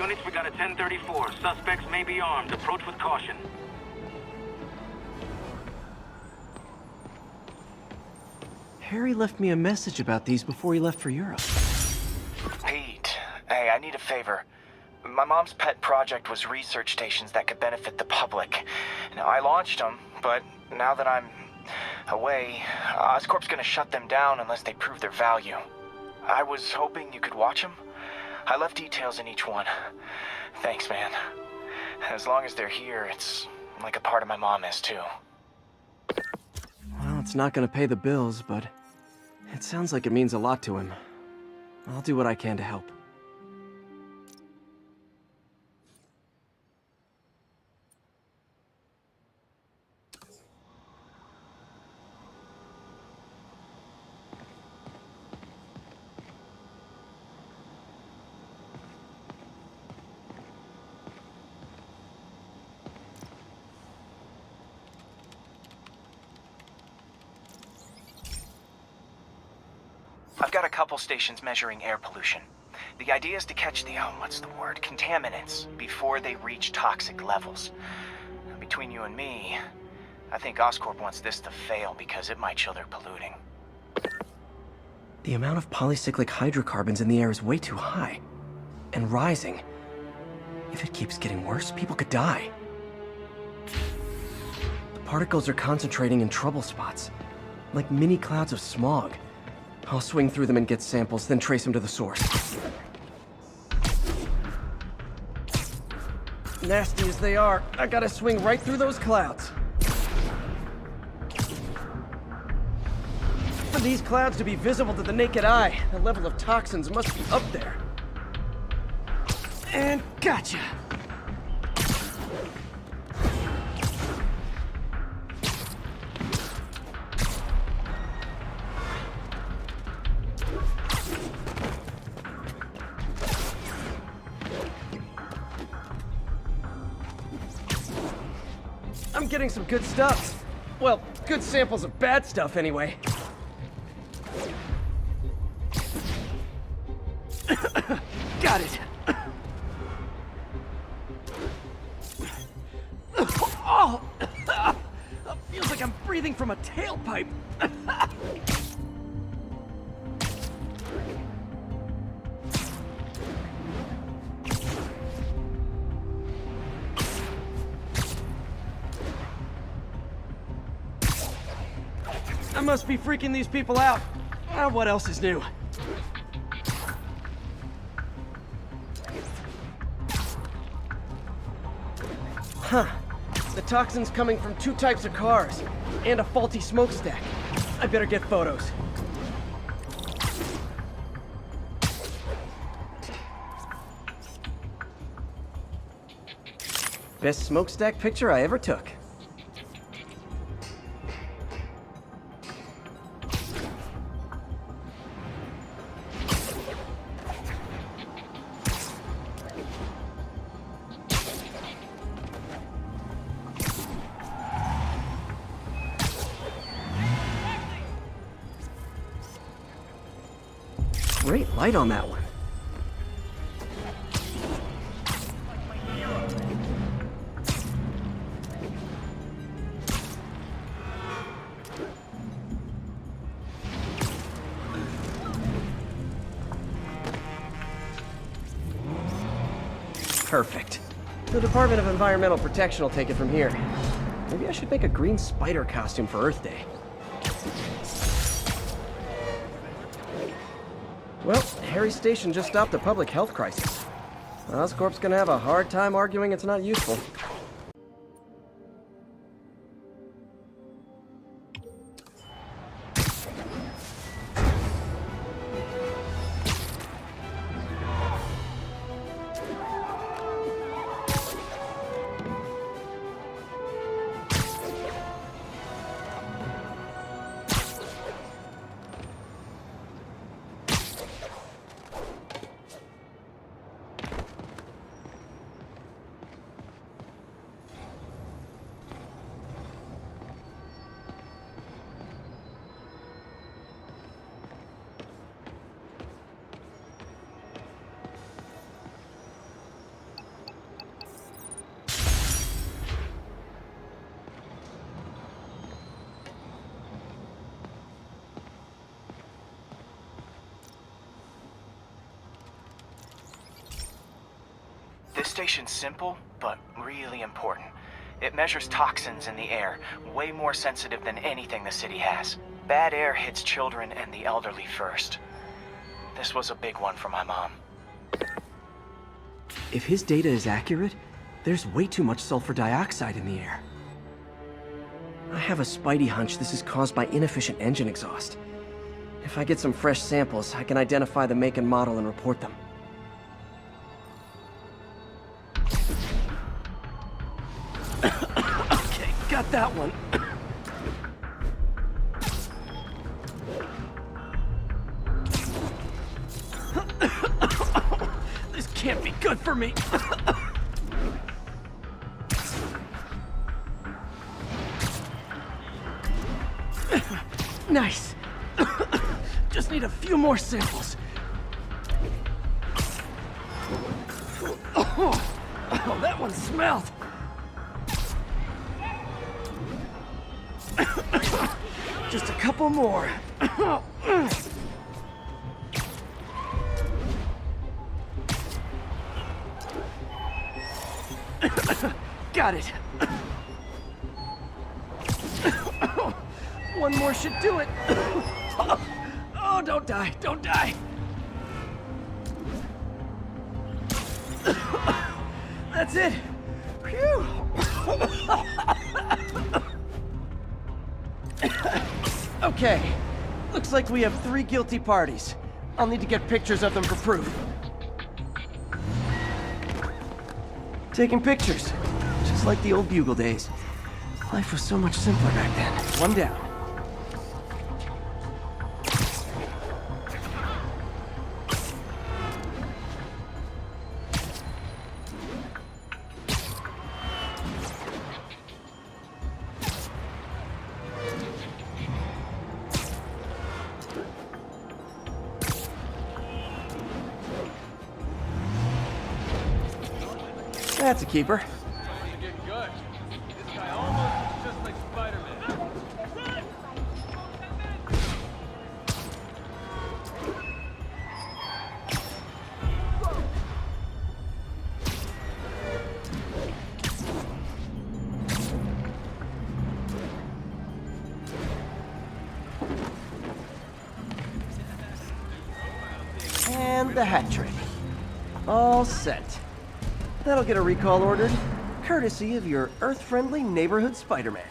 units, we got a 1034. Suspects may be armed. Approach with caution. Harry left me a message about these before he left for Europe. Pete, hey, I need a favor. My mom's pet project was research stations that could benefit the public. Now, I launched them, but now that I'm away, Oscorp's gonna shut them down unless they prove their value. I was hoping you could watch them. I left details in each one. Thanks, man. As long as they're here, it's like a part of my mom is, too. Well, it's not gonna pay the bills, but it sounds like it means a lot to him. I'll do what I can to help. I've got a couple stations measuring air pollution. The idea is to catch the, contaminants before they reach toxic levels. Between you and me, I think Oscorp wants this to fail because it might show they're polluting. The amount of polycyclic hydrocarbons in the air is way too high. And rising. If it keeps getting worse, people could die. The particles are concentrating in trouble spots, like mini clouds of smog. I'll swing through them and get samples, then trace them to the source. Nasty as they are, I gotta swing right through those clouds. For these clouds to be visible to the naked eye, the level of toxins must be up there. And gotcha! I'm getting some good stuff. Well, good samples of bad stuff, anyway. Got it. Oh! Feels like I'm breathing from a tailpipe. I must be freaking these people out. What else is new? Huh. The toxin's coming from two types of cars, and a faulty smokestack. I better get photos. Best smokestack picture I ever took. Great light on that one. Perfect. The Department of Environmental Protection will take it from here. Maybe I should make a green spider costume for Earth Day. Well, Harry's station just stopped a public health crisis. Oscorp's gonna have a hard time arguing it's not useful. This station's simple, but really important. It measures toxins in the air, way more sensitive than anything the city has. Bad air hits children and the elderly first. This was a big one for my mom. If his data is accurate, there's way too much sulfur dioxide in the air. I have a spidey hunch this is caused by inefficient engine exhaust. If I get some fresh samples, I can identify the make and model and report them. Okay, got that one. This can't be good for me. Nice. Just need a few more samples. Oh, that one smelled. Just a couple more. Got it. One more should do it. Oh, don't die, don't die. That's it. Phew. Okay, looks like we have 3 guilty parties. I'll need to get pictures of them for proof. Taking pictures, just like the old Bugle days. Life was so much simpler back then. One down. That's a keeper. You're getting good. This guy almost looks just like Spider-Man. And the hat trick. All set. That'll get a recall ordered, courtesy of your Earth-friendly neighborhood Spider-Man.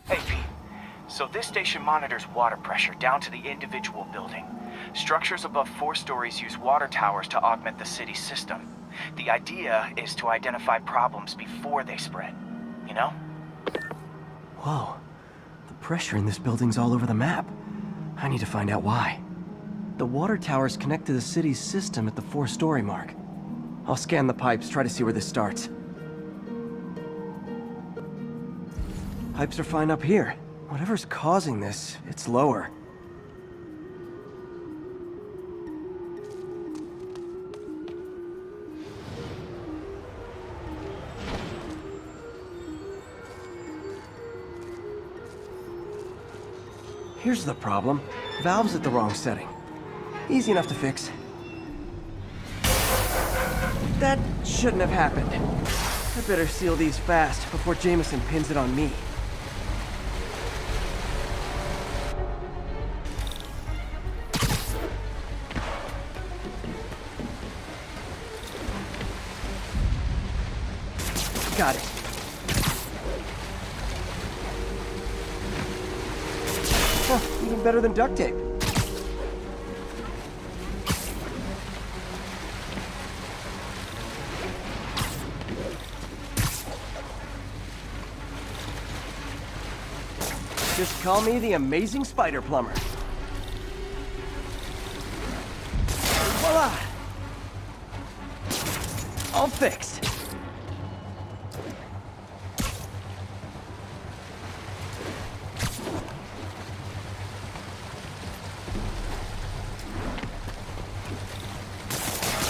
Hey, Pete. So this station monitors water pressure down to the individual building. Structures above 4 stories use water towers to augment the city's system. The idea is to identify problems before they spread, you know? Whoa. The pressure in this building's all over the map. I need to find out why. The water towers connect to the city's system at the 4-story mark. I'll scan the pipes, try to see where this starts. Pipes are fine up here. Whatever's causing this, it's lower. Here's the problem. Valve's at the wrong setting. Easy enough to fix. That shouldn't have happened. I better seal these fast before Jameson pins it on me. Got it. Huh, even better than duct tape. Just call me the amazing spider plumber. Voila! All fixed.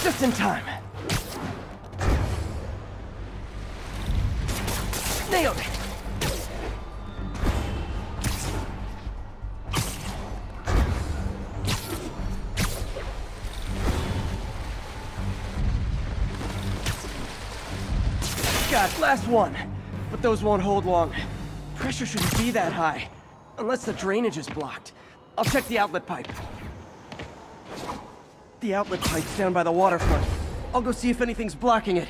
Just in time. Nailed it. God, last one. But those won't hold long. Pressure shouldn't be that high. Unless the drainage is blocked. I'll check the outlet pipe. The outlet pipe's down by the waterfront. I'll go see if anything's blocking it.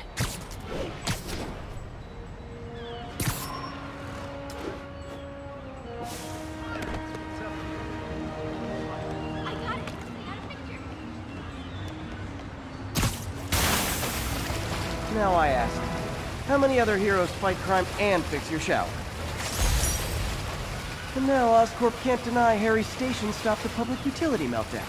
Now I ask, how many other heroes fight crime and fix your shower? And now Oscorp can't deny Harry's station stopped the public utility meltdown.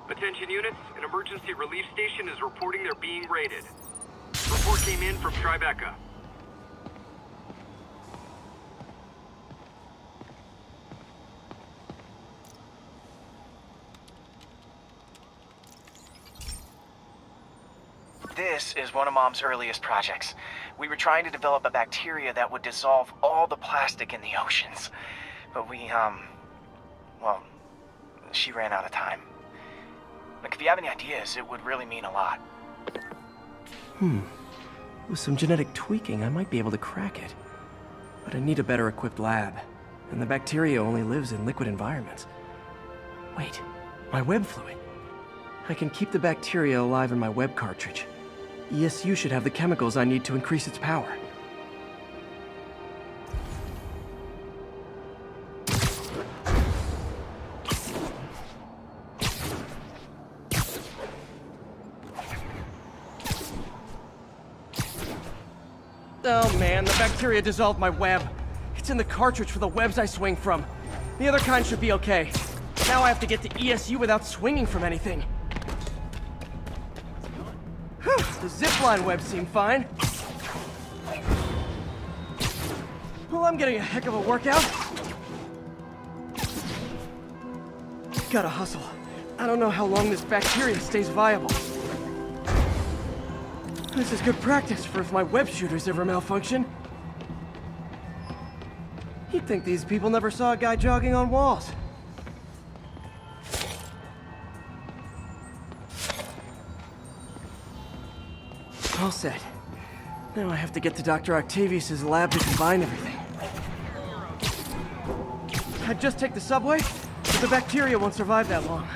Attention units, an emergency relief station is reporting they're being raided. Report came in from Tribeca. This is one of Mom's earliest projects. We were trying to develop a bacteria that would dissolve all the plastic in the oceans. But well, she ran out of time. Look, if you have any ideas, it would really mean a lot. With some genetic tweaking, I might be able to crack it. But I need a better equipped lab. And the bacteria only lives in liquid environments. Wait, my web fluid. I can keep the bacteria alive in my web cartridge. ESU should have the chemicals I need to increase its power. Oh man, the bacteria dissolved my web. It's in the cartridge for the webs I swing from. The other kind should be okay. Now I have to get to ESU without swinging from anything. Whew, the zipline webs seem fine. Well, I'm getting a heck of a workout. Gotta hustle. I don't know how long this bacteria stays viable. This is good practice for if my web shooters ever malfunction. You'd think these people never saw a guy jogging on walls. All set. Now I have to get to Dr. Octavius's lab to combine everything. I'd just take the subway, but the bacteria won't survive that long.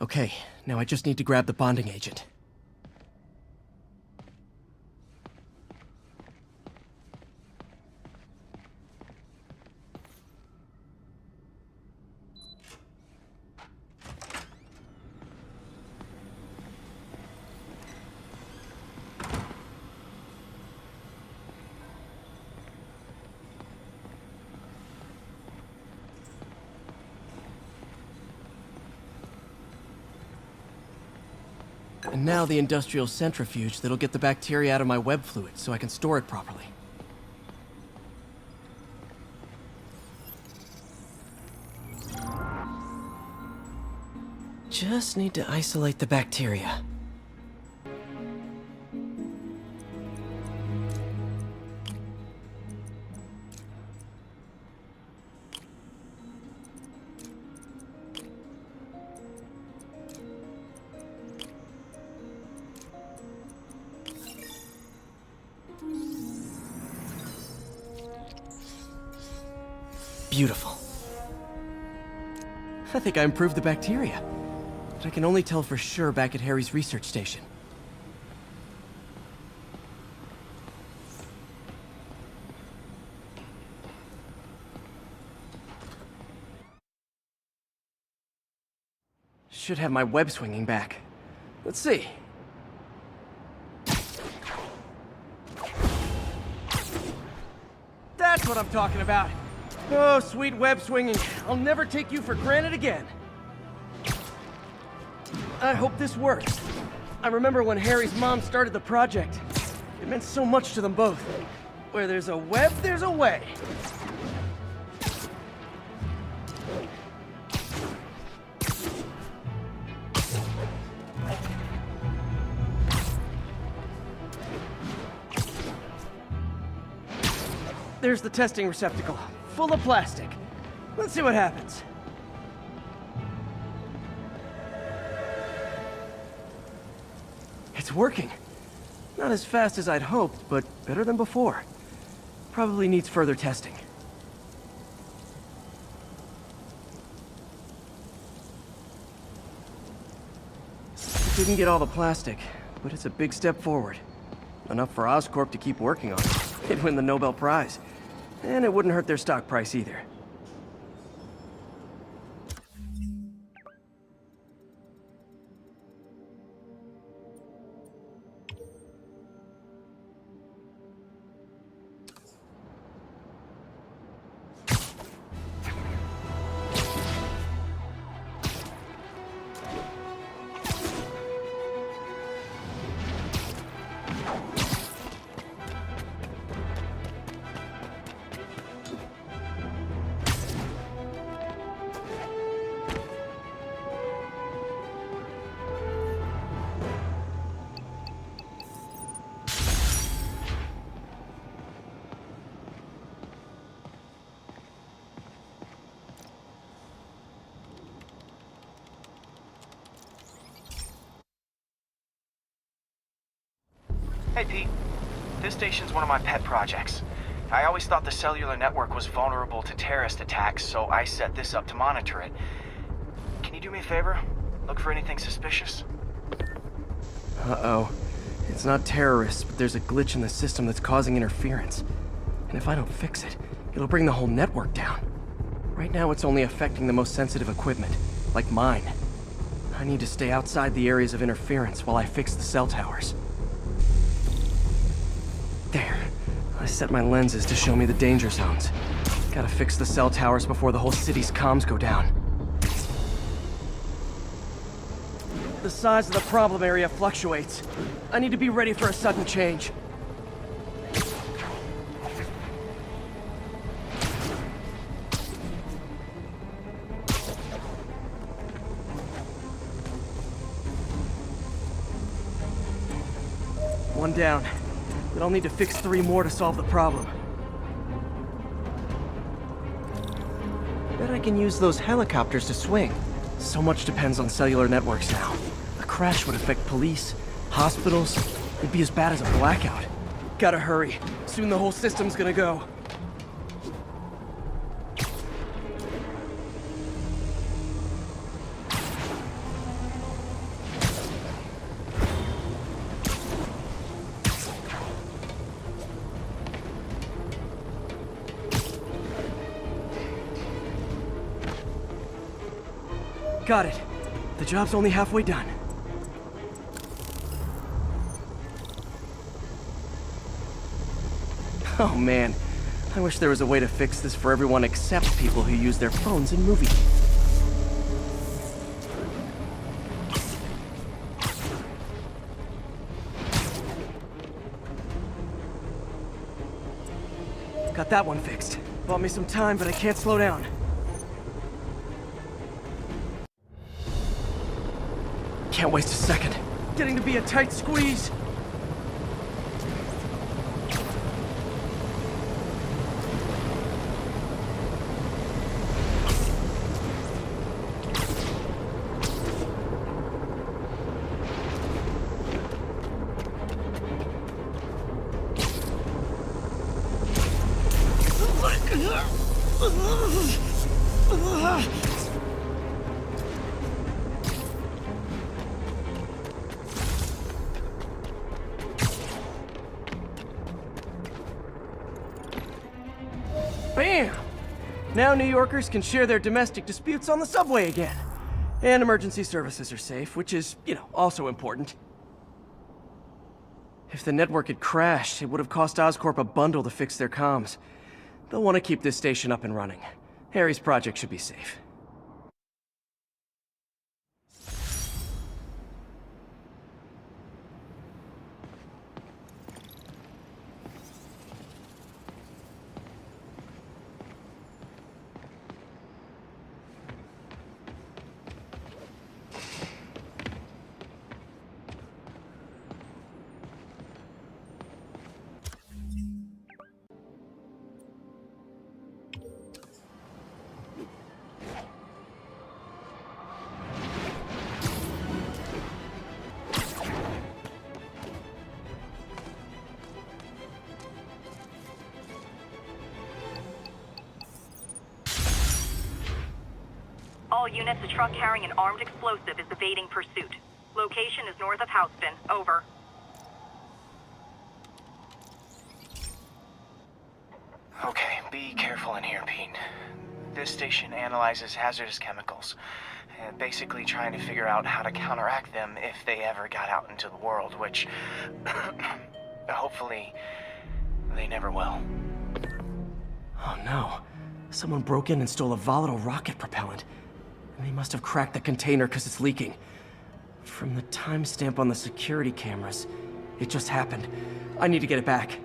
Okay, now I just need to grab the bonding agent. And now the industrial centrifuge that'll get the bacteria out of my web fluid so I can store it properly. Just need to isolate the bacteria. Beautiful. I think I improved the bacteria. But I can only tell for sure back at Harry's research station. Should have my web swinging back. Let's see. That's what I'm talking about. Oh, sweet web swinging. I'll never take you for granted again. I hope this works. I remember when Harry's mom started the project. It meant so much to them both. Where there's a web, there's a way. There's the testing receptacle, full of plastic. Let's see what happens. It's working. Not as fast as I'd hoped, but better than before. Probably needs further testing. It didn't get all the plastic, but it's a big step forward. Enough for Oscorp to keep working on it. It'd win the Nobel Prize. And it wouldn't hurt their stock price either. Hey, Pete. This station's one of my pet projects. I always thought the cellular network was vulnerable to terrorist attacks, so I set this up to monitor it. Can you do me a favor? Look for anything suspicious? Uh-oh. It's not terrorists, but there's a glitch in the system that's causing interference. And if I don't fix it, it'll bring the whole network down. Right now, it's only affecting the most sensitive equipment, like mine. I need to stay outside the areas of interference while I fix the cell towers. There. I set my lenses to show me the danger zones. Gotta fix the cell towers before the whole city's comms go down. The size of the problem area fluctuates. I need to be ready for a sudden change. One down. But I'll need to fix 3 more to solve the problem. Bet I can use those helicopters to swing. So much depends on cellular networks now. A crash would affect police, hospitals. It'd be as bad as a blackout. Gotta hurry. Soon the whole system's gonna go. Got it. The job's only halfway done. Oh man, I wish there was a way to fix this for everyone except people who use their phones in movies. Got that one fixed. Bought me some time, but I can't slow down. Can't waste a second. Getting to be a tight squeeze. Bam! Now New Yorkers can share their domestic disputes on the subway again. And emergency services are safe, which is, also important. If the network had crashed, it would have cost Oscorp a bundle to fix their comms. They'll want to keep this station up and running. Harry's project should be safe. All units, a truck carrying an armed explosive is evading pursuit. Location is north of Houston. Over. Okay, be careful in here, Pete. This station analyzes hazardous chemicals, basically trying to figure out how to counteract them if they ever got out into the world, which hopefully they never will. Oh no. Someone broke in and stole a volatile rocket propellant. And they must have cracked the container because it's leaking. From the timestamp on the security cameras, it just happened. I need to get it back.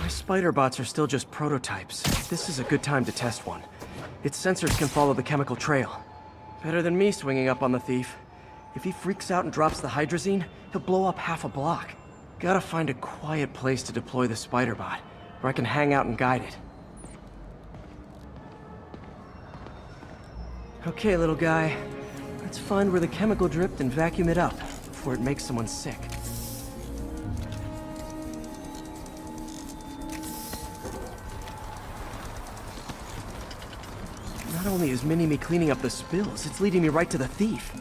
My spider bots are still just prototypes. This is a good time to test one. Its sensors can follow the chemical trail. Better than me swinging up on the thief. If he freaks out and drops the hydrazine, he'll blow up half a block. Gotta find a quiet place to deploy the spider bot, where I can hang out and guide it. Okay, little guy. Let's find where the chemical dripped and vacuum it up before it makes someone sick. Not only is Mini-Me cleaning up the spills, it's leading me right to the thief.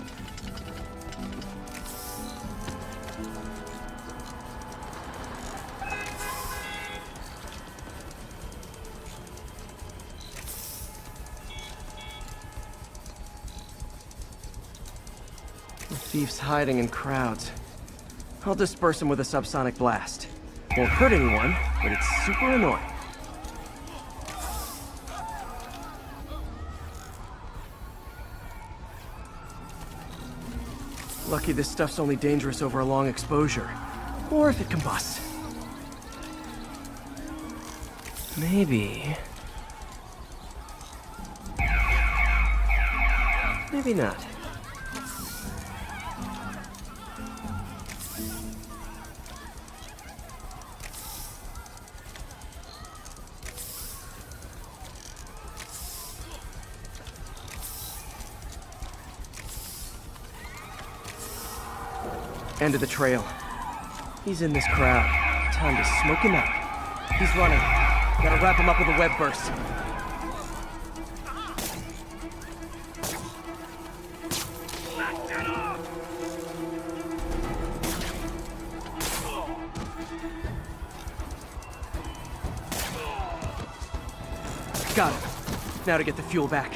The thief's hiding in crowds. I'll disperse him with a subsonic blast. Won't hurt anyone, but it's super annoying. Lucky this stuff's only dangerous over a long exposure. Or if it combusts. Maybe... maybe not. End of the trail. He's in this crowd. Time to smoke him out. He's running. Gotta wrap him up with a web burst. Got him. Now to get the fuel back.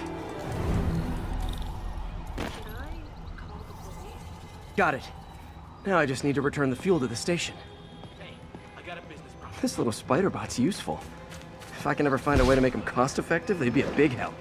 Got it. Now I just need to return the fuel to the station. Hey, I got a business problem. This little spider bot's useful. If I can ever find a way to make them cost-effective, they'd be a big help.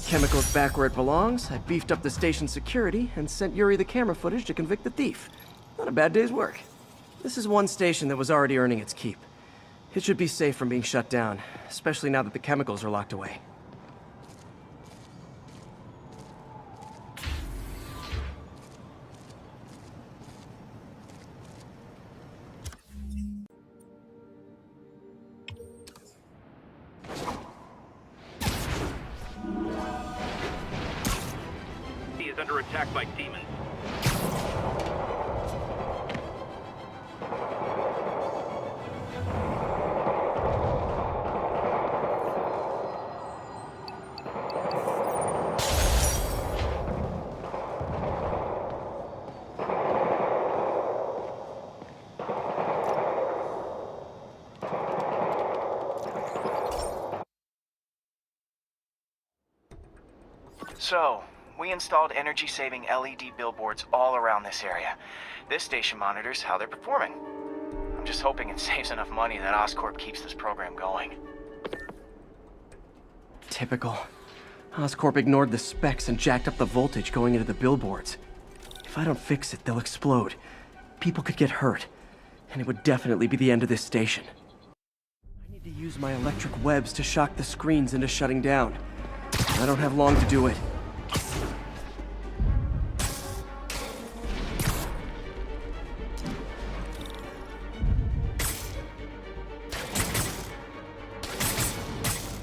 chemicals back where it belongs, I beefed up the station's security, and sent Yuri the camera footage to convict the thief. Not a bad day's work. This is one station that was already earning its keep. It should be safe from being shut down, especially now that the chemicals are locked away. He is under attack by demons. So, we installed energy-saving LED billboards all around this area. This station monitors how they're performing. I'm just hoping it saves enough money that Oscorp keeps this program going. Typical. Oscorp ignored the specs and jacked up the voltage going into the billboards. If I don't fix it, they'll explode. People could get hurt, and it would definitely be the end of this station. I need to use my electric webs to shock the screens into shutting down. I don't have long to do it.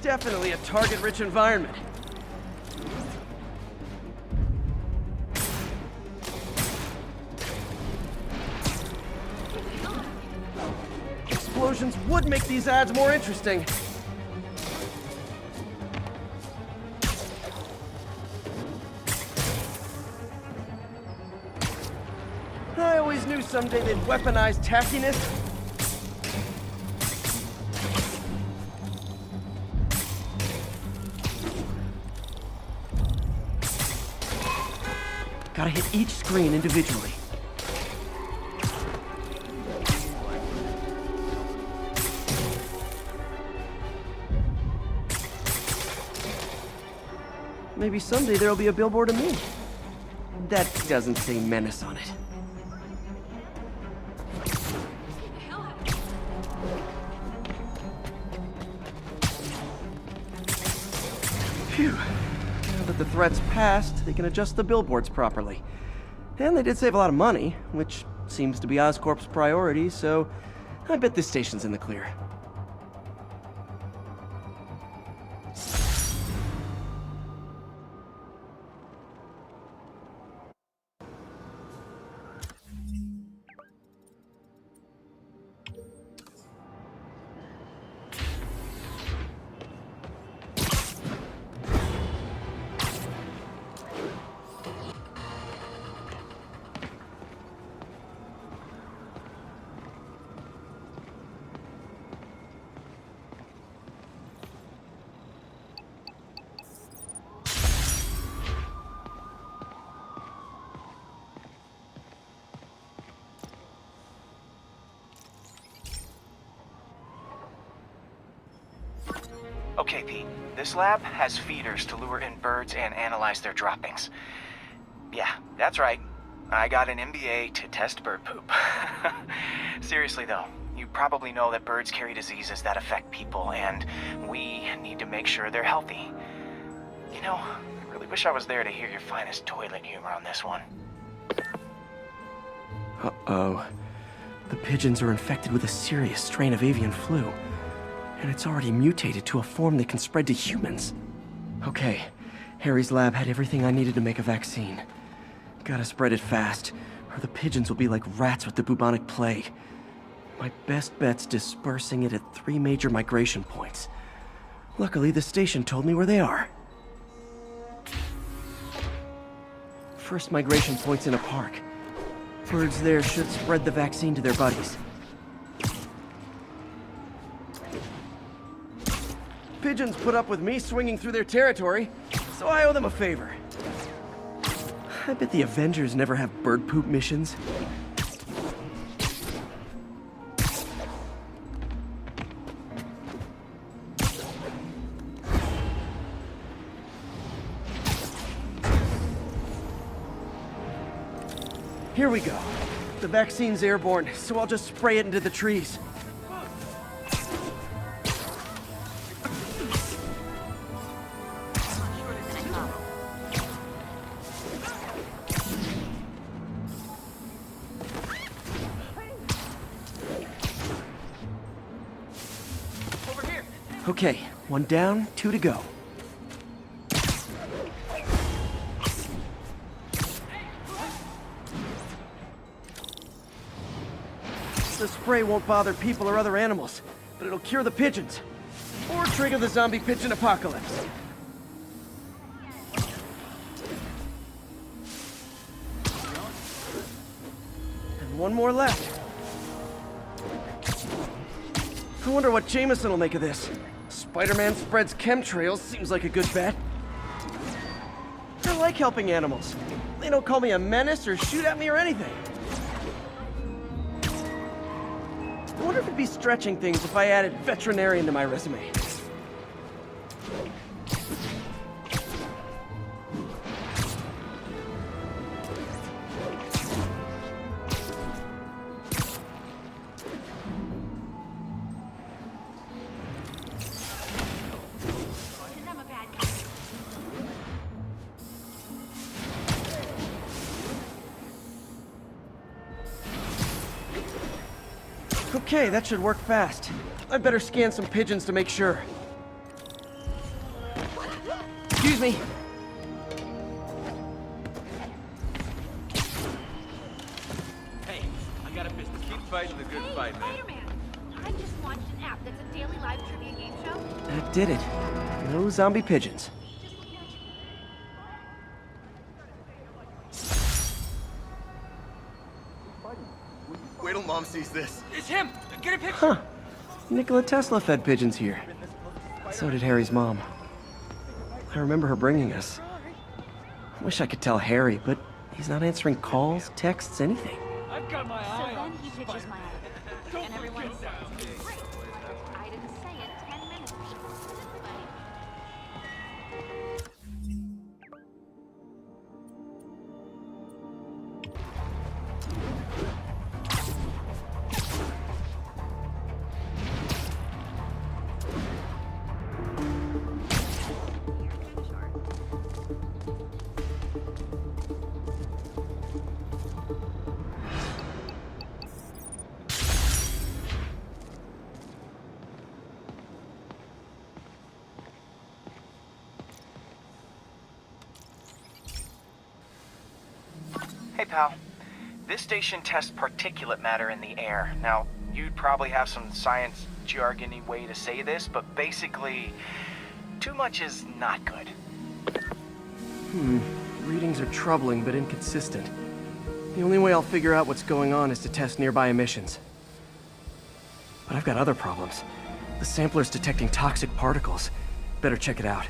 Definitely a target-rich environment. Explosions would make these ads more interesting. I always knew someday they'd weaponize tackiness. Gotta hit each screen individually. Maybe someday there'll be a billboard of me. That doesn't say menace on it. Phew. Now that the threat's passed, they can adjust the billboards properly. And they did save a lot of money, which seems to be Oscorp's priority, so I bet this station's in the clear. Okay, Pete. This lab has feeders to lure in birds and analyze their droppings. Yeah, that's right. I got an MBA to test bird poop. Seriously though, you probably know that birds carry diseases that affect people, and we need to make sure they're healthy. You know, I really wish I was there to hear your finest toilet humor on this one. Uh-oh. The pigeons are infected with a serious strain of avian flu. And it's already mutated to a form that can spread to humans. Okay, Harry's lab had everything I needed to make a vaccine. Gotta spread it fast, or the pigeons will be like rats with the bubonic plague. My best bet's dispersing it at 3 major migration points. Luckily, the station told me where they are. First migration point's in a park. Birds there should spread the vaccine to their buddies. Pigeons put up with me swinging through their territory, so I owe them a favor. I bet the Avengers never have bird poop missions. Here we go. The vaccine's airborne, so I'll just spray it into the trees. Over here. Okay, 1 down, 2 to go. The spray won't bother people or other animals, but it'll cure the pigeons. Or trigger the zombie pigeon apocalypse. And 1 more left. I wonder what Jameson will make of this. Spider-Man spreads chemtrails seems like a good bet. I like helping animals. They don't call me a menace or shoot at me or anything. I wonder if it'd be stretching things if I added veterinarian to my resume. Okay, that should work fast. I better scan some pigeons to make sure. Excuse me. Hey, I got a business. Keep fighting the good fight, man. Spider-Man! I just launched an app that's a daily live trivia game show. That did it. No zombie pigeons. Wait till Mom sees this. It's him! Get a picture! Huh. Nikola Tesla fed pigeons here. So did Harry's mom. I remember her bringing us. I wish I could tell Harry, but he's not answering calls, texts, anything. I've got my So eye then on he pitches my idea. And everyone says, great. I didn't say it 10 minutes ago. Hey, pal. This station tests particulate matter in the air. Now, you'd probably have some science jargony way to say this, but basically, too much is not good. Readings are troubling but inconsistent. The only way I'll figure out what's going on is to test nearby emissions. But I've got other problems. The sampler's detecting toxic particles. Better check it out.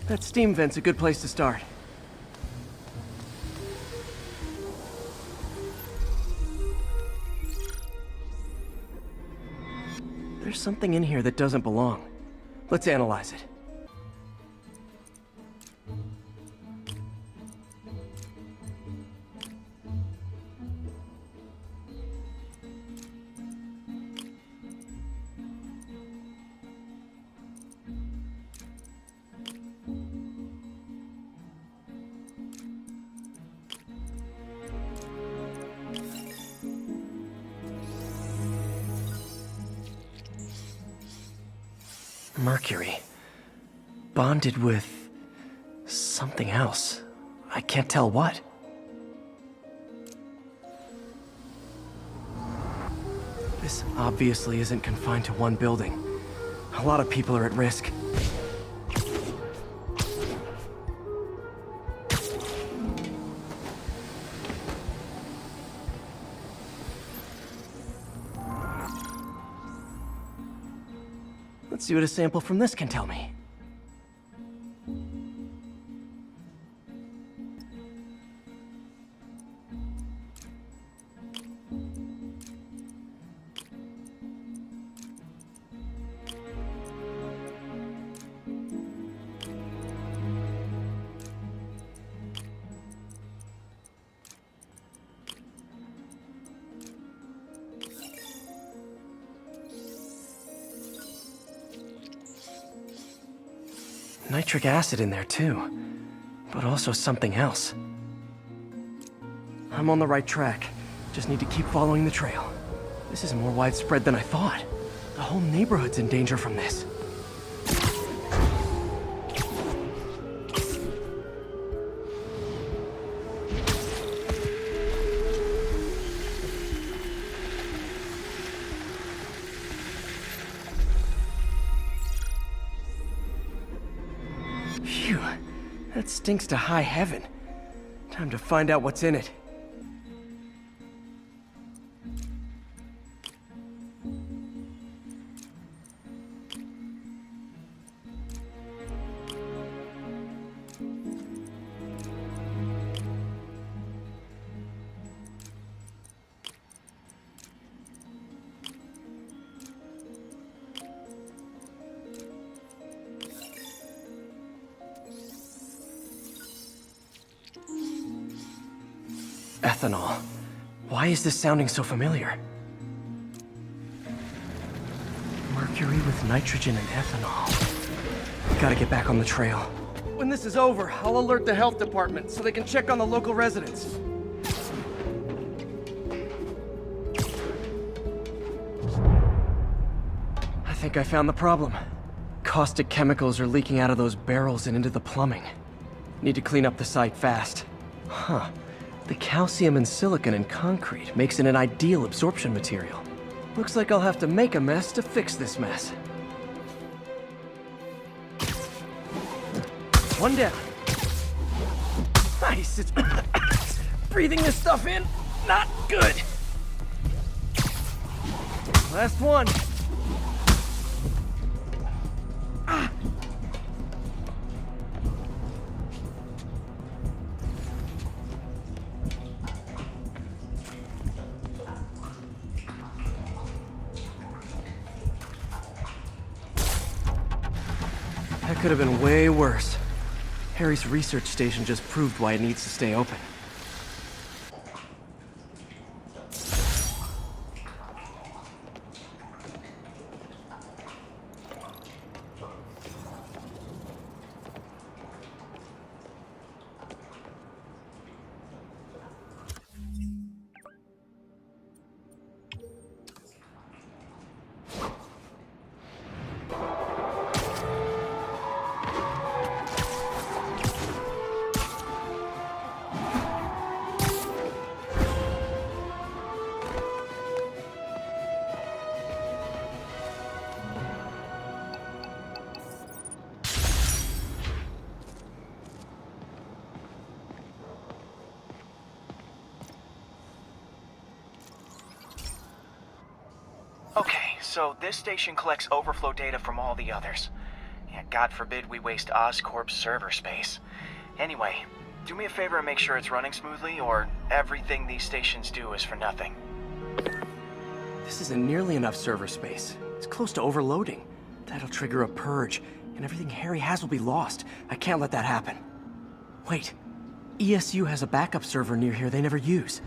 That steam vent's a good place to start. There's something in here that doesn't belong. Let's analyze it. Mercury. Bonded with something else. I can't tell what. This obviously isn't confined to one building. A lot of people are at risk. Let's see what a sample from this can tell me. Nitric acid in there too, but also something else. I'm on the right track. Just need to keep following the trail. This is more widespread than I thought. The whole neighborhood's in danger from this. Phew, that stinks to high heaven. Time to find out what's in it. Ethanol. Why is this sounding so familiar? Mercury with nitrogen and ethanol. Gotta get back on the trail. When this is over, I'll alert the health department so they can check on the local residents. I think I found the problem. Caustic chemicals are leaking out of those barrels and into the plumbing. Need to clean up the site fast. Huh. The calcium and silicon in concrete makes it an ideal absorption material. Looks like I'll have to make a mess to fix this mess. One down. Nice, it's breathing this stuff in, not good. Last one. That could have been way worse. Harry's research station just proved why it needs to stay open. Okay, so this station collects overflow data from all the others. Yeah, God forbid we waste Oscorp's server space. Anyway, do me a favor and make sure it's running smoothly, or everything these stations do is for nothing. This isn't nearly enough server space. It's close to overloading. That'll trigger a purge, and everything Harry has will be lost. I can't let that happen. Wait, ESU has a backup server near here they never use.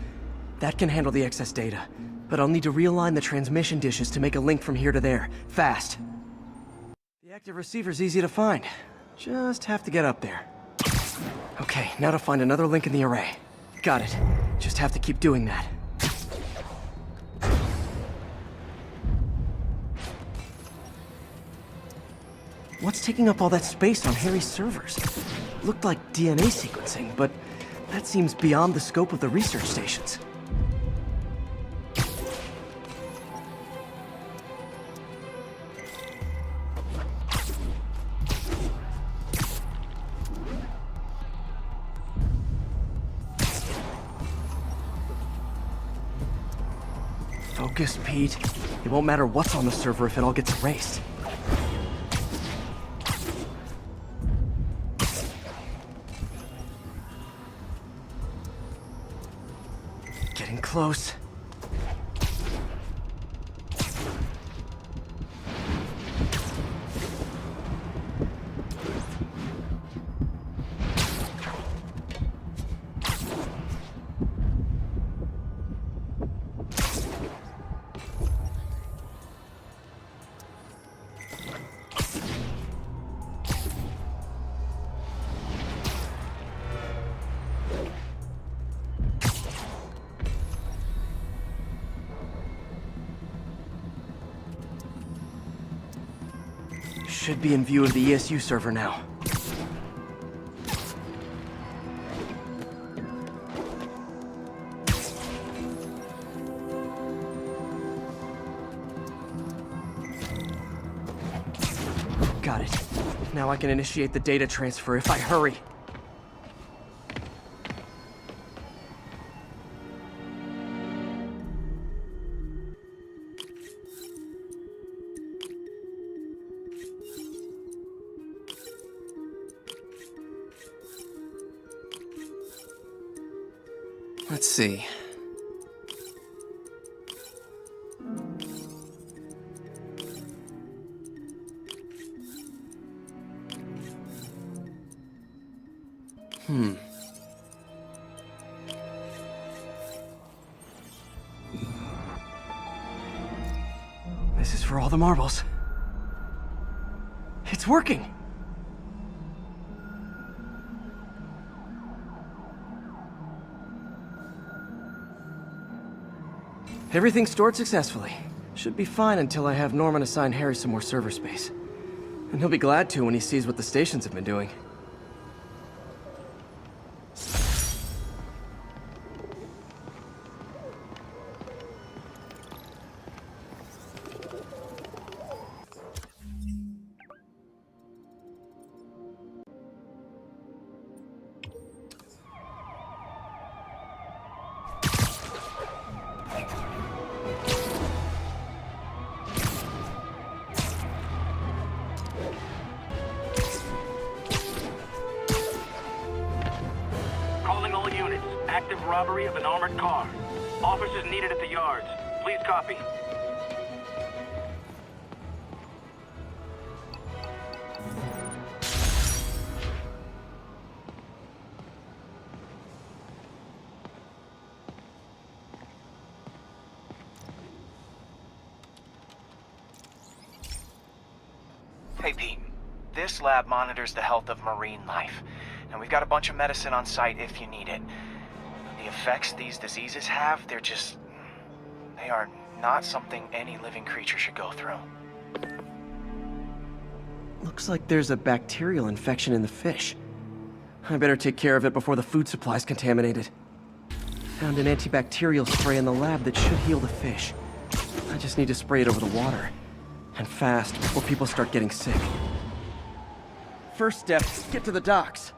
That can handle the excess data, but I'll need to realign the transmission dishes to make a link from here to there, fast. The active receiver's easy to find. Just have to get up there. Okay, now to find another link in the array. Got it. Just have to keep doing that. What's taking up all that space on Harry's servers? Looked like DNA sequencing, but that seems beyond the scope of the research stations. Focus, Pete. It won't matter what's on the server if it all gets erased. Getting close. Should be in view of the ESU server now. Got it. Now I can initiate the data transfer if I hurry. Let's see. This is for all the marbles. It's working! Everything stored successfully. Should be fine until I have Norman assign Harry some more server space. And he'll be glad to when he sees what the stations have been doing. Calling all units. Active robbery of an armored car. Officers needed at the yards. Please copy. Hey, Pete. This lab monitors the health of marine life, and we've got a bunch of medicine on site if you need it. The effects these diseases have, they are not something any living creature should go through. Looks like there's a bacterial infection in the fish. I better take care of it before the food supply's contaminated. Found an antibacterial spray in the lab that should heal the fish. I just need to spray it over the water. And fast, before people start getting sick. First step, get to the docks.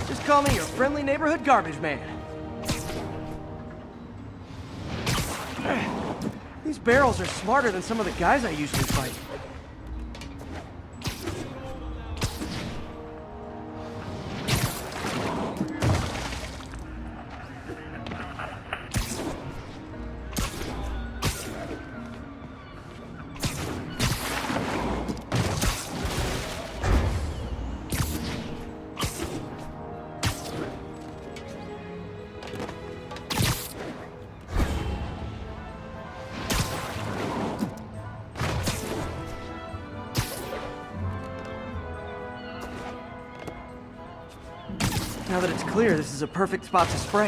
Just call me your friendly neighborhood garbage man. These barrels are smarter than some of the guys I usually fight. Now that it's clear, this is a perfect spot to spray.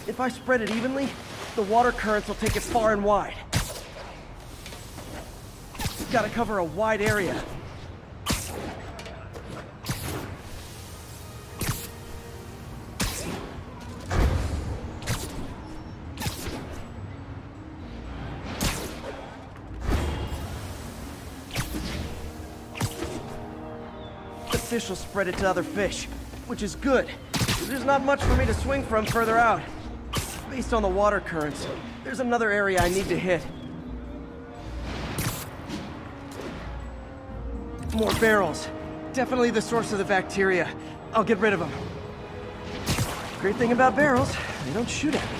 If I spread it evenly, the water currents will take it far and wide. Gotta cover a wide area. The fish will spread it to other fish, which is good. There's not much for me to swing from further out. Based on the water currents, there's another area I need to hit. More barrels. Definitely the source of the bacteria. I'll get rid of them. Great thing about barrels, they don't shoot at me.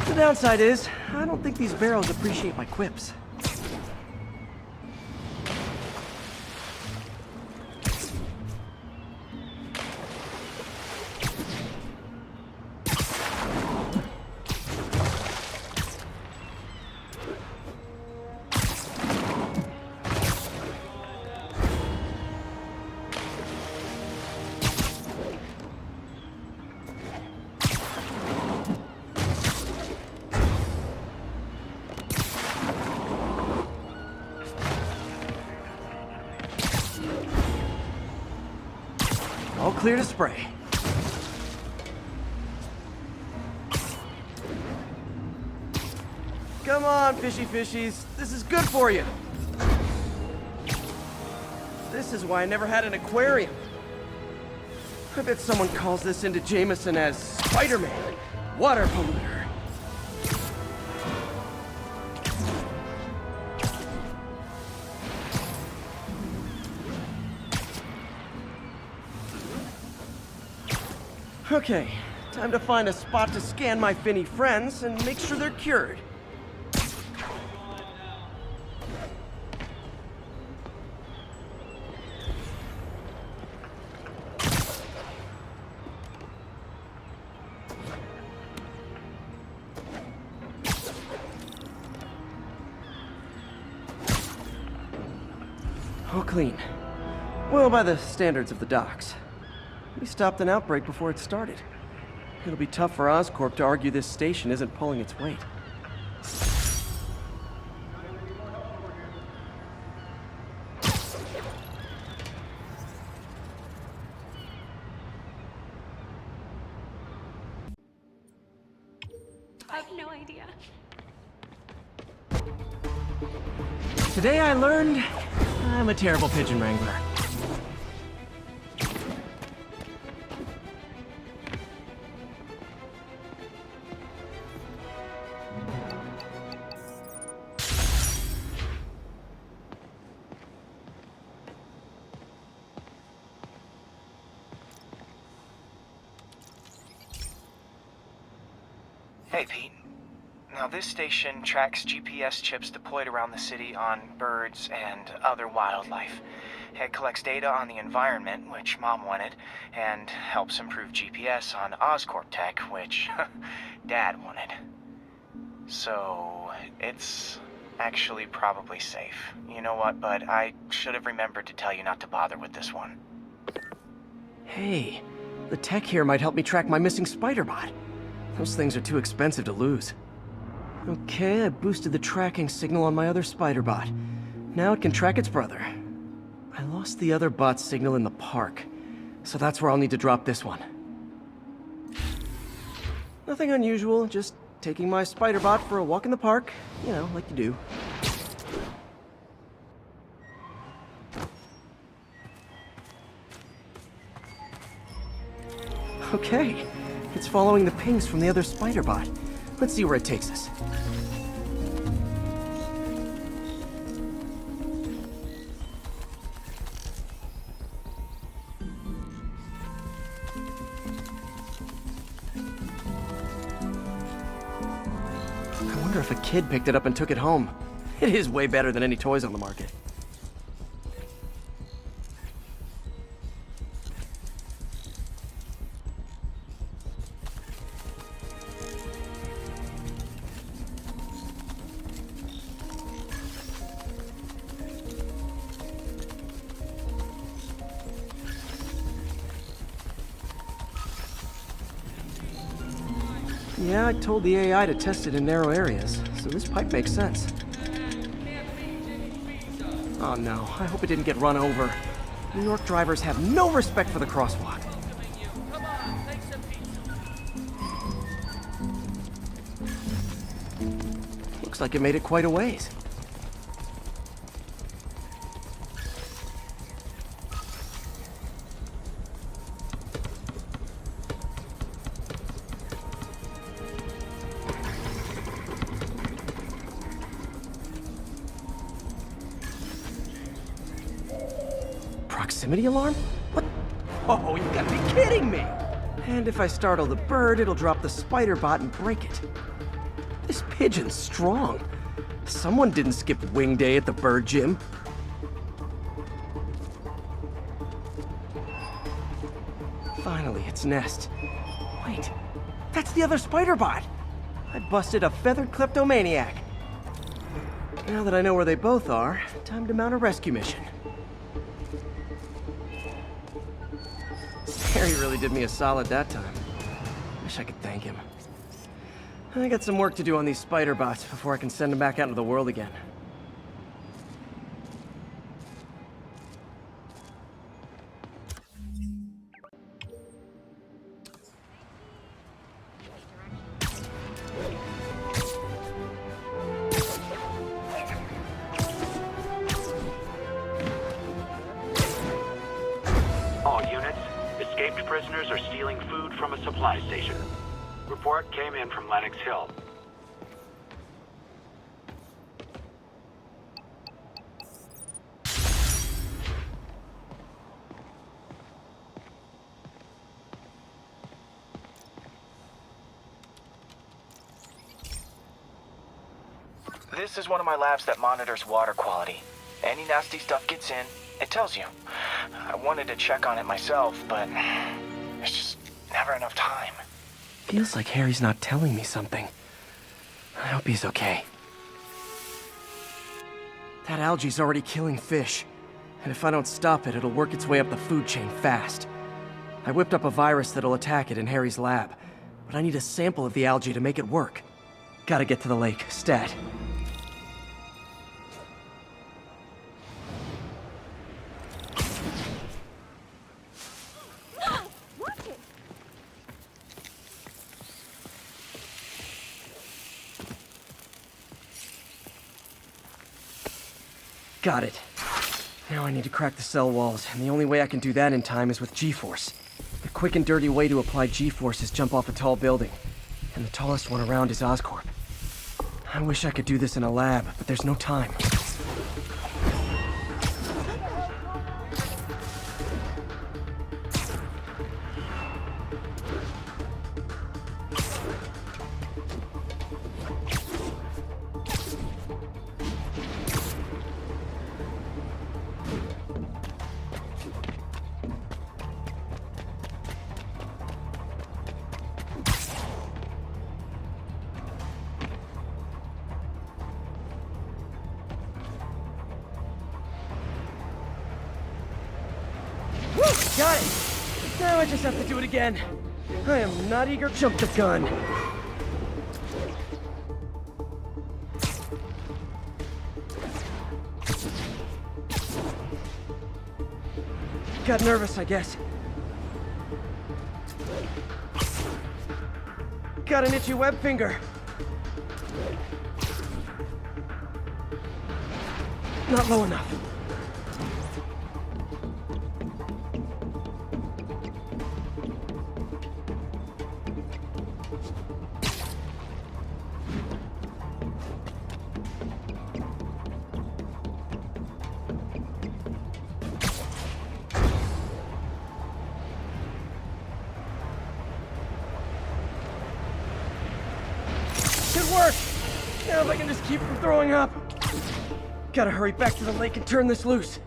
The downside is, I don't think these barrels appreciate my quips. All clear to spray. Come on, fishy fishies. This is good for you. This is why I never had an aquarium. I bet someone calls this into Jameson as Spider-Man, water polluter. Okay, time to find a spot to scan my finny friends and make sure they're cured. All clean. Well, by the standards of the docks. We stopped an outbreak before it started. It'll be tough for Oscorp to argue this station isn't pulling its weight. I have no idea. Today I learned I'm a terrible pigeon wrangler. Hey, Pete. Now, this station tracks GPS chips deployed around the city on birds and other wildlife. It collects data on the environment, which Mom wanted, and helps improve GPS on Oscorp tech, which Dad wanted. So, it's actually probably safe. You know what, bud? I should have remembered to tell you not to bother with this one. Hey, the tech here might help me track my missing spider bot. Those things are too expensive to lose. Okay, I boosted the tracking signal on my other spider bot. Now it can track its brother. I lost the other bot's signal in the park, so that's where I'll need to drop this one. Nothing unusual, just taking my spider bot for a walk in the park, you know, like you do. Okay, it's following the pings from the other spider bot. Let's see where it takes us. I wonder if a kid picked it up and took it home. It is way better than any toys on the market. Yeah, I told the AI to test it in narrow areas, so this pipe makes sense. Oh no, I hope it didn't get run over. New York drivers have no respect for the crosswalk. Looks like it made it quite a ways. Proximity alarm? What? Oh, you gotta be kidding me! And if I startle the bird, it'll drop the spider bot and break it. This pigeon's strong. Someone didn't skip wing day at the bird gym. Finally, its nest. Wait, that's the other spider bot. I busted a feathered kleptomaniac. Now that I know where they both are, time to mount a rescue mission. Harry really did me a solid that time. Wish I could thank him. I got some work to do on these spider bots before I can send them back out into the world again. All units, escaped prisoners are stealing food from a supply station. Report came in from Lenox Hill. This is one of my labs that monitors water quality. Any nasty stuff gets in, it tells you. I wanted to check on it myself, but there's just never enough time. Feels like Harry's not telling me something. I hope he's okay. That algae's already killing fish. And if I don't stop it, it'll work its way up the food chain fast. I whipped up a virus that'll attack it in Harry's lab. But I need a sample of the algae to make it work. Gotta get to the lake, stat. Got it. Now I need to crack the cell walls, and the only way I can do that in time is with GeForce. The quick and dirty way to apply GeForce is jump off a tall building, and the tallest one around is Oscorp. I wish I could do this in a lab, but there's no time. Got it! Now I just have to do it again. I am not eager to jump the gun. Got nervous, I guess. Got an itchy web finger. Not low enough. Now if I can just keep from throwing up. Gotta hurry back to the lake and turn this loose.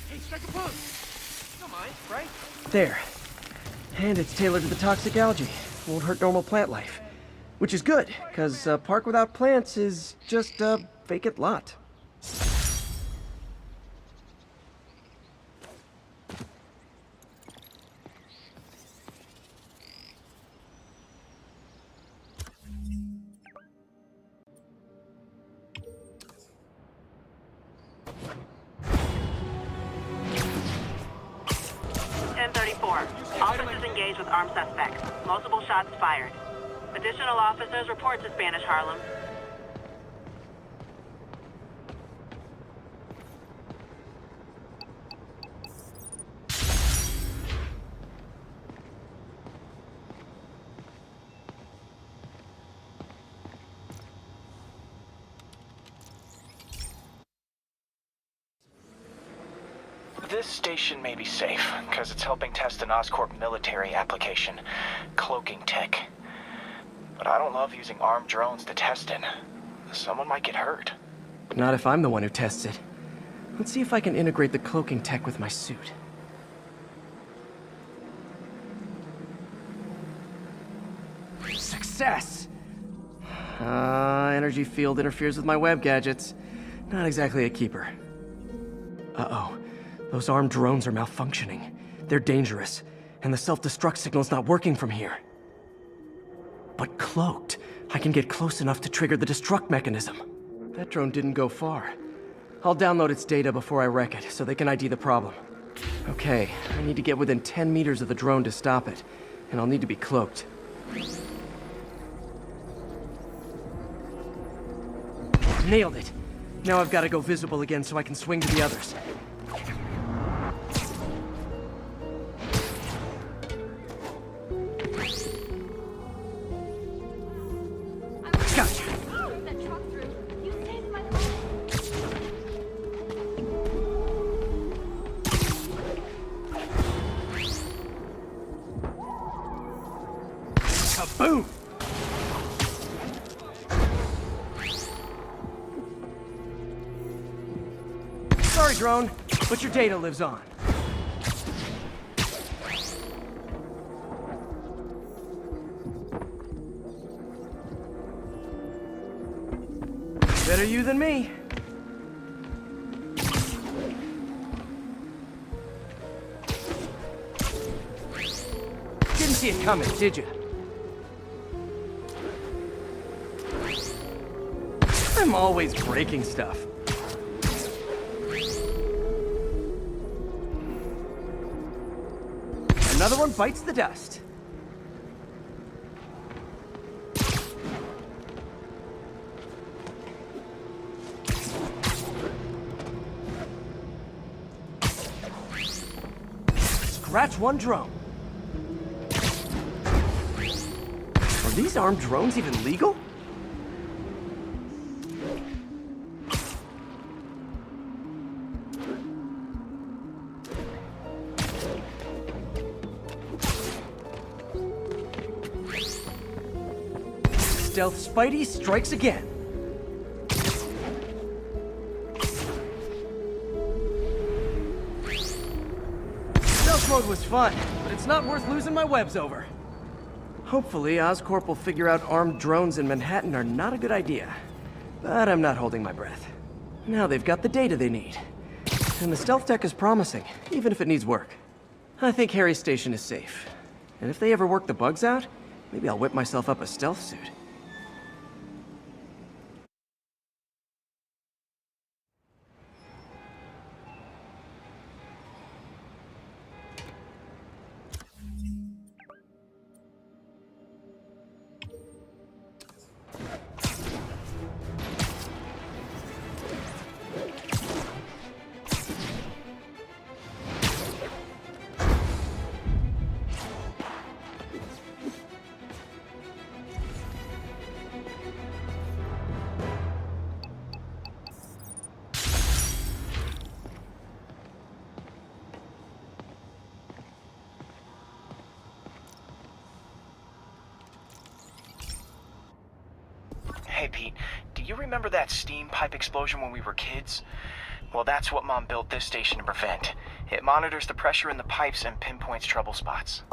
Hey, strike a pose! Don't mind, right? There. And it's tailored to the toxic algae. Won't hurt normal plant life. Which is good, because a park without plants is just a vacant lot. Officers engaged with armed suspects. Multiple shots fired. Additional officers report to Spanish Harlem. This station may be safe, because it's helping test an Oscorp military application, cloaking tech. But I don't love using armed drones to test it. Someone might get hurt. Not if I'm the one who tests it. Let's see if I can integrate the cloaking tech with my suit. Success! Energy field interferes with my web gadgets. Not exactly a keeper. Uh-oh. Those armed drones are malfunctioning. They're dangerous, and the self-destruct signal's not working from here. But cloaked, I can get close enough to trigger the destruct mechanism. That drone didn't go far. I'll download its data before I wreck it, so they can ID the problem. Okay, I need to get within 10 meters of the drone to stop it, and I'll need to be cloaked. Nailed it! Now I've got to go visible again so I can swing to the others. Gotcha! That truck through. You saved my life. Kaboom! Sorry, drone, but your data lives on. Better you than me. Didn't see it coming, did you? I'm always breaking stuff. Another one bites the dust. Scratch one drone. Are these armed drones even legal? Stealth Spidey strikes again. Stealth mode was fun, but it's not worth losing my webs over. Hopefully, Oscorp will figure out armed drones in Manhattan are not a good idea. But I'm not holding my breath. Now they've got the data they need. And the stealth tech is promising, even if it needs work. I think Harry's station is safe. And if they ever work the bugs out, maybe I'll whip myself up a stealth suit. Hey, Pete, do you remember that steam pipe explosion when we were kids? Well, that's what Mom built this station to prevent. It monitors the pressure in the pipes and pinpoints trouble spots.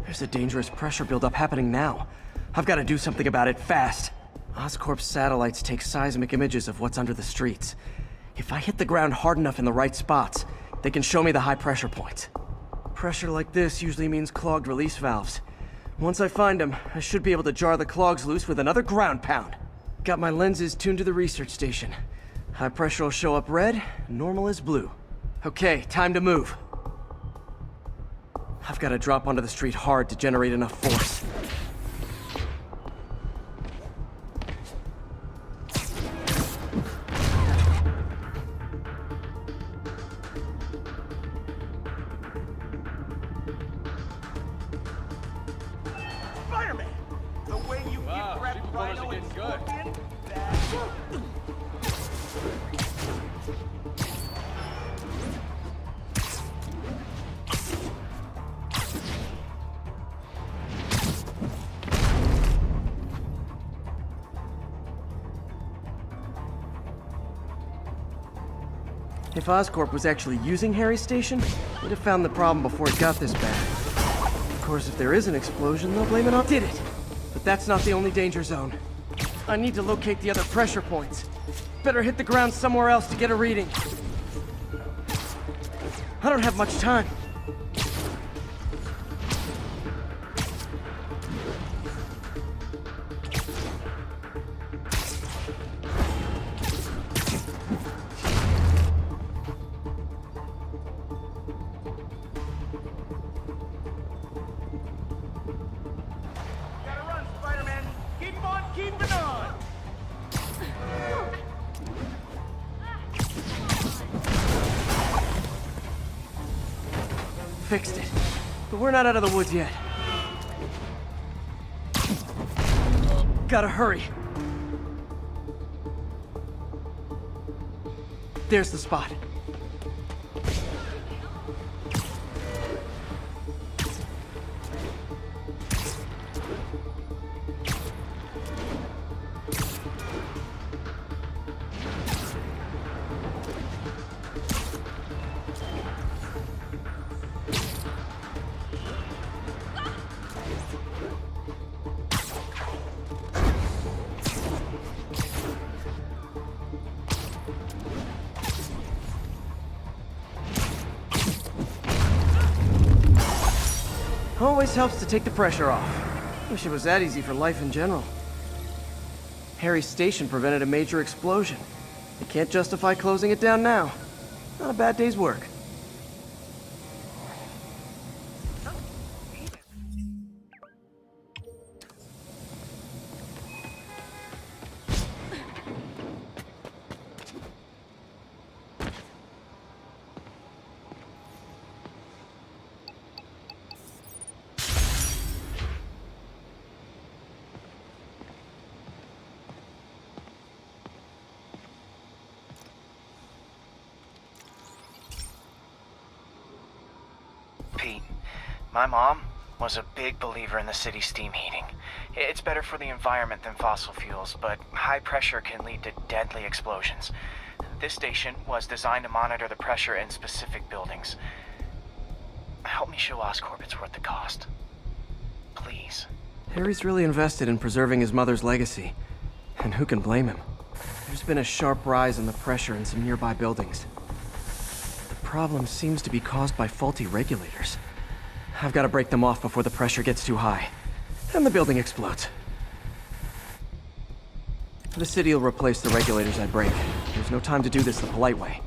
There's a dangerous pressure buildup happening now. I've got to do something about it fast. Oscorp's satellites take seismic images of what's under the streets. If I hit the ground hard enough in the right spots, they can show me the high pressure points. Pressure like this usually means clogged release valves. Once I find them, I should be able to jar the clogs loose with another ground pound. Got my lenses tuned to the research station. High pressure will show up red, normal is blue. Okay, time to move. I've got to drop onto the street hard to generate enough force. If Oscorp was actually using Harry's station, they'd have found the problem before it got this bad. Of course, if there is an explosion, they'll blame it on— Did it! But that's not the only danger zone. I need to locate the other pressure points. Better hit the ground somewhere else to get a reading. I don't have much time. fixed it. But we're not out of the woods yet. Gotta hurry. There's the spot. Always helps to take the pressure off. Wish it was that easy for life in general. Harry's station prevented a major explosion. They can't justify closing it down now. Not a bad day's work. Pete, my mom was a big believer in the city's steam heating. It's better for the environment than fossil fuels, but high pressure can lead to deadly explosions. This station was designed to monitor the pressure in specific buildings. Help me show Oscorp it's worth the cost. Please. Harry's really invested in preserving his mother's legacy. And who can blame him? There's been a sharp rise in the pressure in some nearby buildings. The problem seems to be caused by faulty regulators. I've got to break them off before the pressure gets too high. And the building explodes. The city will replace the regulators I break. There's no time to do this the polite way.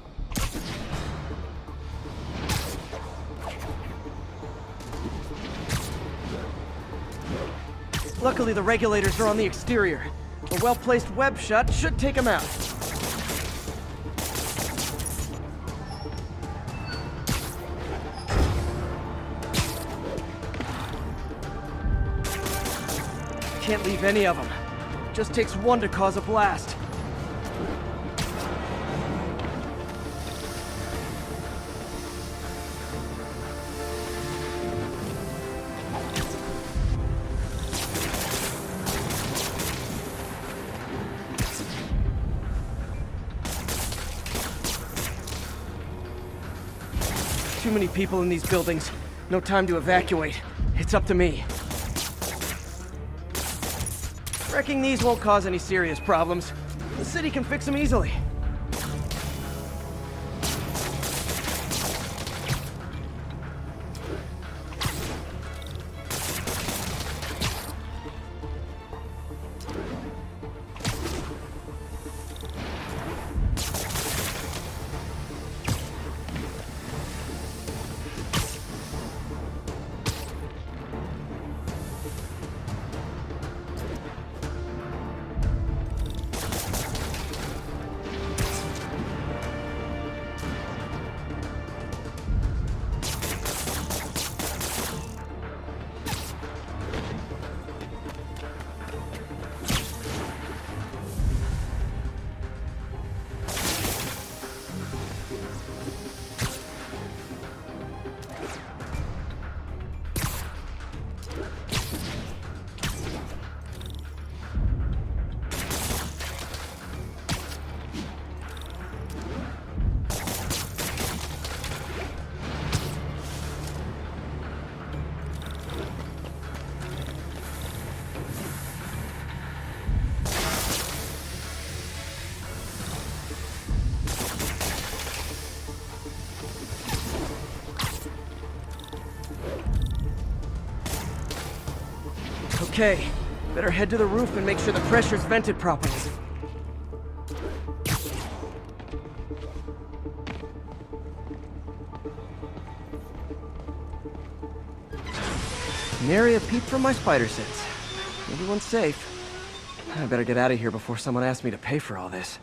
Luckily, the regulators are on the exterior. A well-placed web shot should take them out. Can't leave any of them. Just takes one to cause a blast. Too many people in these buildings. No time to evacuate. It's up to me. Wrecking these won't cause any serious problems. The city can fix them easily. Okay, better head to the roof and make sure the pressure's vented properly. Nary a peep from my spider sense. Everyone's safe. I better get out of here before someone asks me to pay for all this.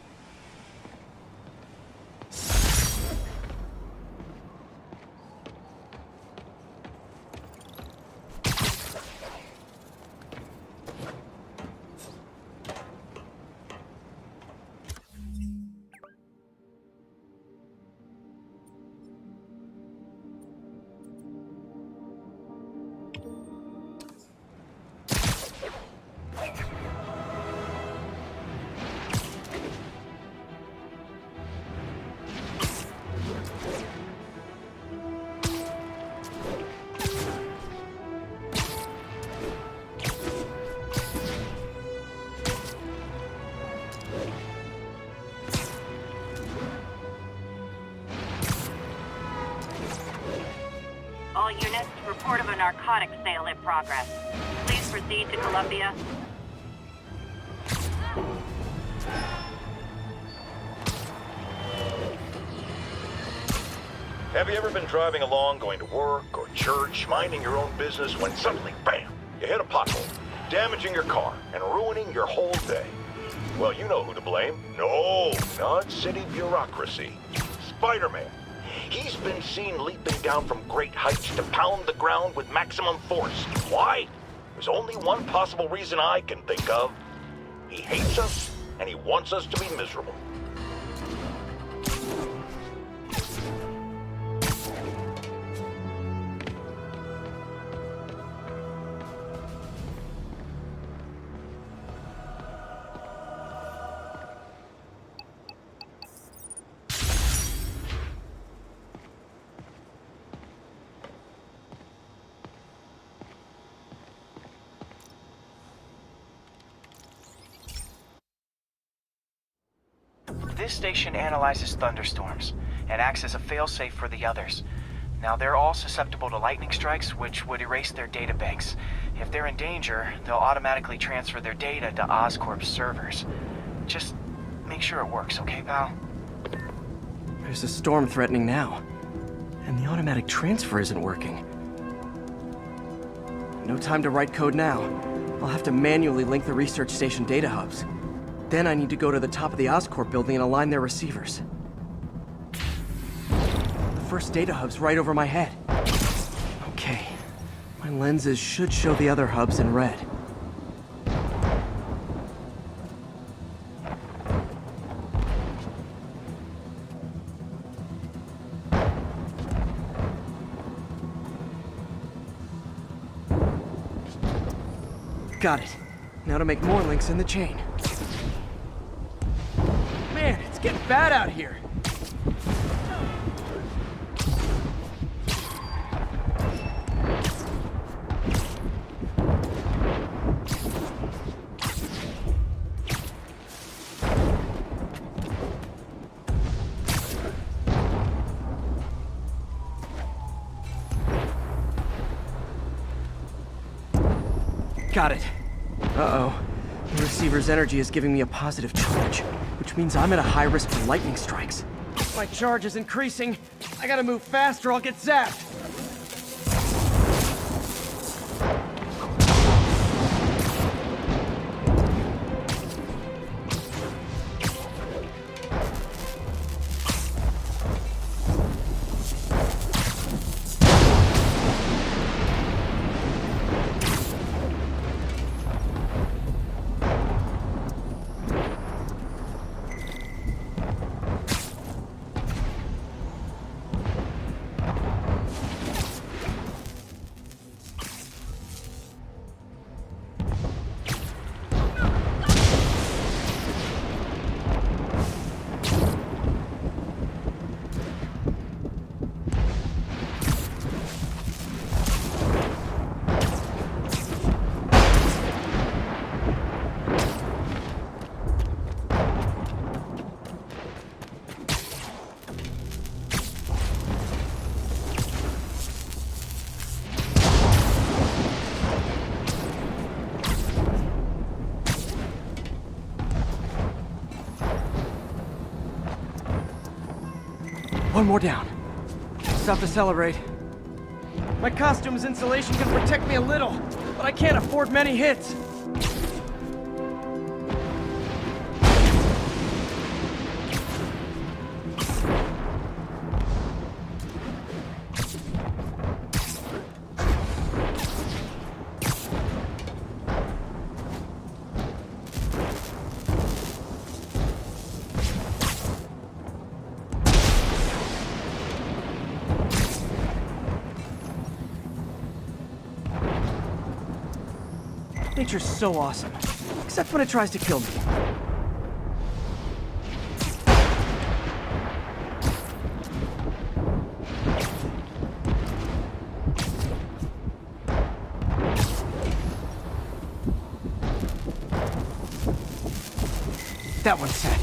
Report of a narcotics sale in progress. Please proceed to Columbia. Have you ever been driving along, going to work or church, minding your own business, when suddenly, bam, you hit a pothole, damaging your car and ruining your whole day? Well, you know who to blame. No, not city bureaucracy. Spider-Man. He's been seen leaping down from great heights to pound the ground with maximum force. Why? There's only one possible reason I can think of. He hates us, and he wants us to be miserable. This station analyzes thunderstorms and acts as a failsafe for the others. Now, they're all susceptible to lightning strikes, which would erase their databanks. If they're in danger, they'll automatically transfer their data to Oscorp's servers. Just make sure it works, okay, pal? There's a storm threatening now, and the automatic transfer isn't working. No time to write code now. I'll have to manually link the research station data hubs. Then I need to go to the top of the Oscorp building and align their receivers. The first data hub's right over my head. Okay. My lenses should show the other hubs in red. Got it. Now to make more links in the chain. Man, it's getting bad out here. Got it. Uh-oh. The receiver's energy is giving me a positive charge, which means I'm at a high risk for lightning strikes. My charge is increasing. I gotta move fast or I'll get zapped. One more down. Self-decelerate. My costume's insulation can protect me a little, but I can't afford many hits. Nature's so awesome, except when it tries to kill me. That one's set.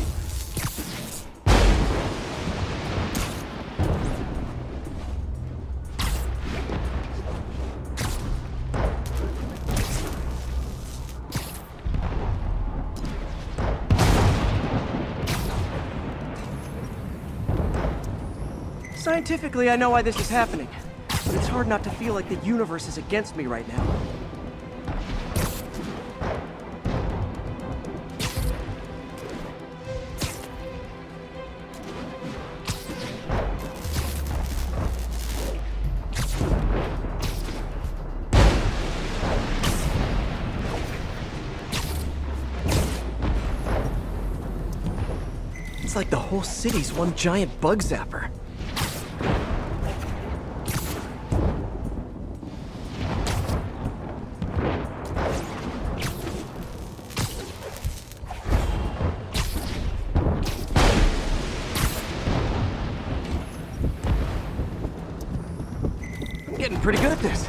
Scientifically, I know why this is happening. But it's hard not to feel like the universe is against me right now. It's like the whole city's one giant bug zapper. I'm getting pretty good at this.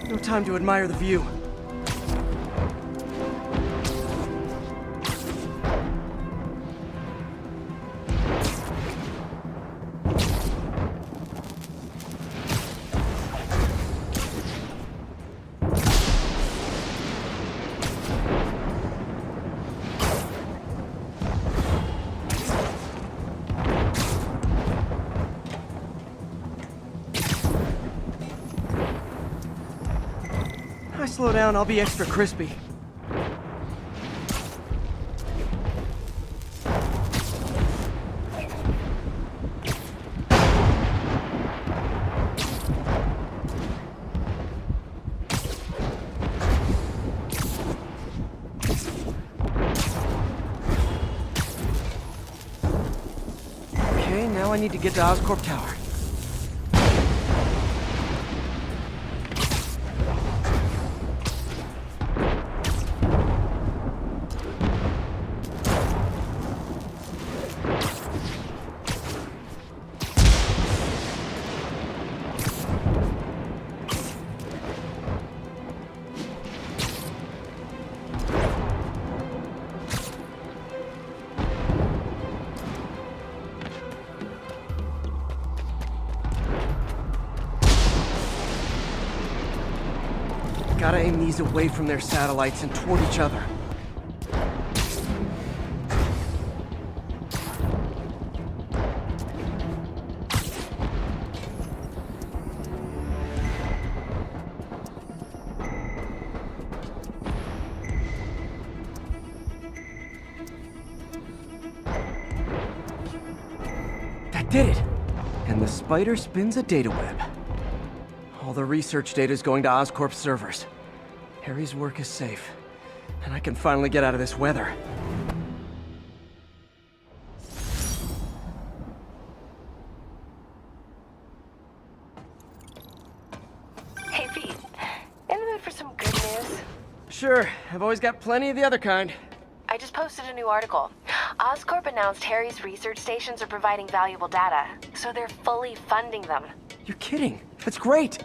No time to admire the view. If I slow down, I'll be extra crispy. Okay, now I need to get to Oscorp Tower. Gotta aim these away from their satellites and toward each other. That did it! And the spider spins a data web. All the research data is going to Oscorp's servers. Harry's work is safe, and I can finally get out of this weather. Hey Pete, in the mood for some good news? Sure, I've always got plenty of the other kind. I just posted a new article. Oscorp announced Harry's research stations are providing valuable data, so they're fully funding them. You're kidding. That's great.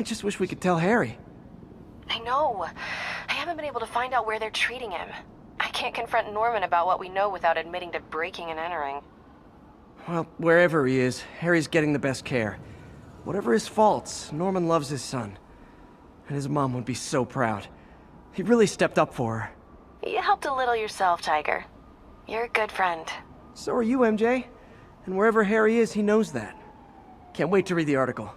I just wish we could tell Harry. I know. I haven't been able to find out where they're treating him. I can't confront Norman about what we know without admitting to breaking and entering. Well, wherever he is, Harry's getting the best care. Whatever his faults, Norman loves his son. And his mom would be so proud. He really stepped up for her. You helped a little yourself, Tiger. You're a good friend. So are you, MJ. And wherever Harry is, he knows that. Can't wait to read the article.